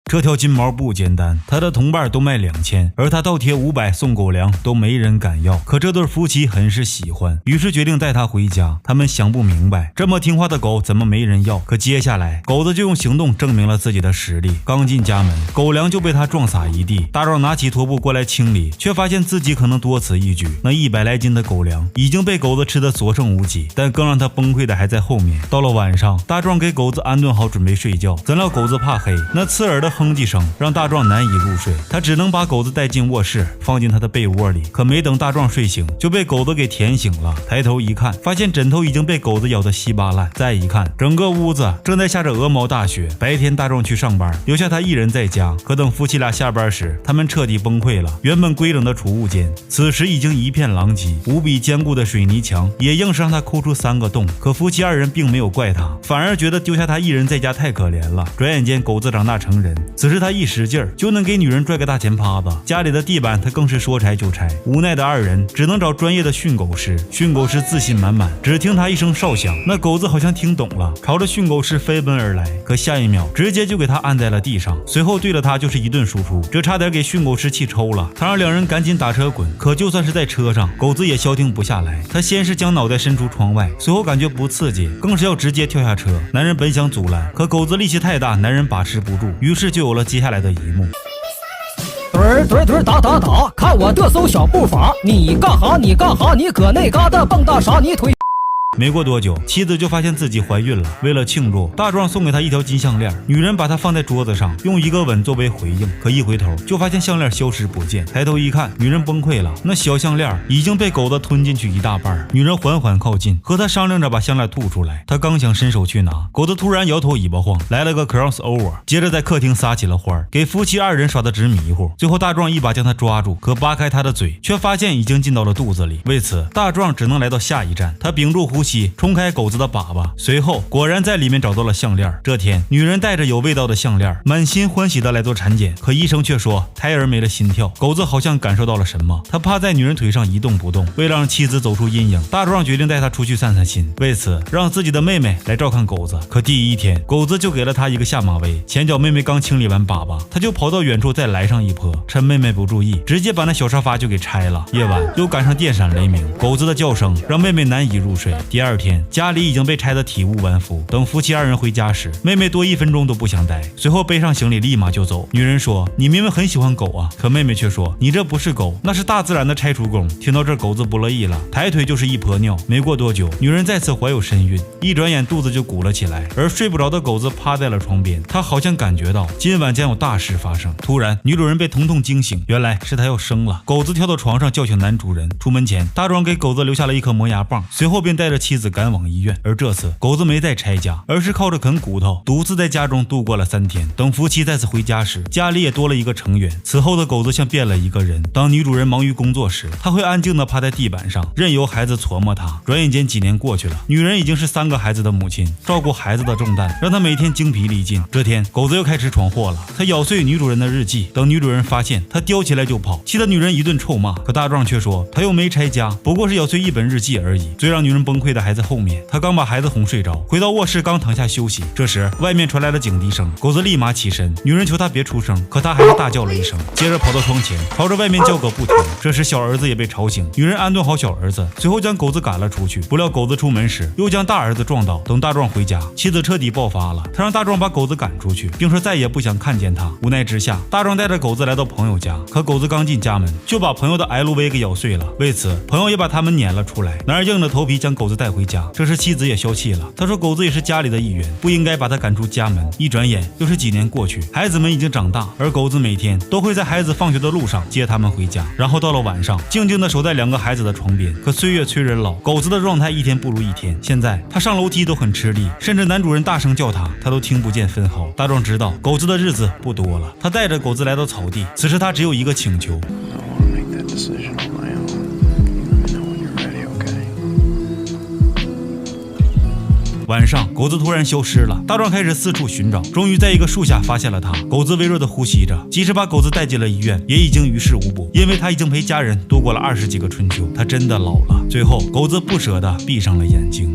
这条金毛不简单，他的同伴都卖2000，而他倒贴500送狗粮都没人敢要。可这对夫妻很是喜欢，于是决定带他回家。他们想不明白，这么听话的狗怎么没人要？可接下来，狗子就用行动证明了自己的实力。刚进家门，狗粮就被他撞洒一地。大壮拿起拖布过来清理，却发现自己可能多此一举。那100来斤的狗粮已经被狗子吃得所剩无几，但更让他崩溃的还在后面。到了晚上，大壮给狗子安顿好，准备睡觉。怎料狗子怕黑，那刺耳的哼唧声让大壮难以入睡，他只能把狗子带进卧室，放进他的被窝里。可没等大壮睡醒，就被狗子给舔醒了。抬头一看，发现枕头已经被狗子咬得稀巴烂。再一看，整个屋子正在下着鹅毛大雪。白天大壮去上班，留下他一人在家。可等夫妻俩下班时，他们彻底崩溃了。原本规整的储物间，此时已经一片狼藉，无比坚固的水泥墙也硬是让他抠出3个洞。可夫妻2人并没有怪他，反而觉得丢下他一人在家太可怜了。转眼间，狗子长大成人，此时他一使劲儿就能给女人拽个大前趴子，家里的地板他更是说拆就拆。无奈的2人只能找专业的训狗师。训狗师自信满满，只听他一声哨响，那狗子好像听懂了，朝着训狗师飞奔而来。可下一秒直接就给他按在了地上，随后对了他就是一顿输出，这差点给训狗师气抽了。他让2人赶紧打车滚，可就算是在车上，狗子也消停不下来。他先是将脑袋伸出窗外，随后感觉不刺激，更是要直接跳下车。男人本想阻拦，可狗子力气太大，男人把持不住，于是就有了接下来的一幕。怼打，看我这艘小步伐，你干哈？你搁那嘎达蹦跶啥？你腿。没过多久，妻子就发现自己怀孕了。为了庆祝，大壮送给她一条金项链，女人把它放在桌子上，用1个吻作为回应。可一回头，就发现项链消失不见。抬头一看，女人崩溃了，那小项链已经被狗子吞进去一大半。女人缓缓靠近，和他商量着把项链吐出来。他刚想伸手去拿，狗子突然摇头尾巴晃，来了个 crossover， 接着在客厅撒起了花，给夫妻2人耍得直迷糊。最后大壮一把将他抓住，可扒开他的嘴，却发现已经进到了肚子里。为此，大壮只能来到下一站。他屏住呼吸，冲开狗子的粑粑，随后果然在里面找到了项链。这天，女人带着有味道的项链，满心欢喜的来做产检，可医生却说胎儿没了心跳。狗子好像感受到了什么，他趴在女人腿上一动不动。为了让妻子走出阴影，大壮决定带她出去散散心，为此让自己的妹妹来照看狗子。可第一天，狗子就给了他一个下马威，前脚妹妹刚清理完粑粑，他就跑到远处再来上一泼，趁妹妹不注意，直接把那小沙发就给拆了。夜晚又赶上电闪雷鸣，狗子的叫声让妹妹难以入睡。第2天，家里已经被拆得体无完肤。等夫妻2人回家时，妹妹多1分钟都不想待，随后背上行李立马就走。女人说：“你明明很喜欢狗啊。”可妹妹却说：“你这不是狗，那是大自然的拆除工。”听到这，狗子不乐意了，抬腿就是一泼尿。没过多久，女人再次怀有身孕，一转眼肚子就鼓了起来。而睡不着的狗子趴在了床边，他好像感觉到今晚将有大事发生。突然，女主人被疼痛惊醒，原来是她要生了。狗子跳到床上叫醒男主人。出门前，大壮给狗子留下了一颗磨牙棒，随后便带着妻子赶往医院。而这次狗子没再拆家，而是靠着啃骨头独自在家中度过了3天。等夫妻再次回家时，家里也多了一个成员。此后的狗子像变了一个人，当女主人忙于工作时，他会安静地趴在地板上，任由孩子琢磨他。转眼间几年过去了，女人已经是3个孩子的母亲，照顾孩子的重担让她每天精疲力尽。这天，狗子又开始闯祸了，他咬碎女主人的日记。等女主人发现，他叼起来就跑，气得女人一顿臭骂。可大壮却说他又没拆家，不过是咬碎1本日记而已。最让女人崩溃的还在后面，他刚把孩子哄睡着，回到卧室刚躺下休息，这时外面传来了警笛声，狗子立马起身，女人求他别出声，可他还是大叫了一声，接着跑到窗前，朝着外面叫个不停。这时小儿子也被吵醒，女人安顿好小儿子，随后将狗子赶了出去。不料狗子出门时又将大儿子撞倒。等大壮回家，妻子彻底爆发了，他让大壮把狗子赶出去，并说再也不想看见他。无奈之下，大壮带着狗子来到朋友家，可狗子刚进家门就把朋友的 LV 给咬碎了，为此朋友也把他们撵了出来。男人硬着头皮将狗子带回家，这时妻子也消气了，他说狗子也是家里的一员，不应该把他赶出家门。一转眼又是几年过去，孩子们已经长大，而狗子每天都会在孩子放学的路上接他们回家，然后到了晚上静静地守在2个孩子的床边。可岁月催人老，狗子的状态一天不如一天，现在他上楼梯都很吃力，甚至男主人大声叫他都听不见分毫。大壮知道狗子的日子不多了，他带着狗子来到草地，此时他只有一个请求。晚上，狗子突然消失了，大壮开始四处寻找，终于在一个树下发现了他。狗子微弱的呼吸着，即使把狗子带进了医院，也已经于事无补，因为他已经陪家人度过了20几个春秋，他真的老了。最后，狗子不舍得闭上了眼睛。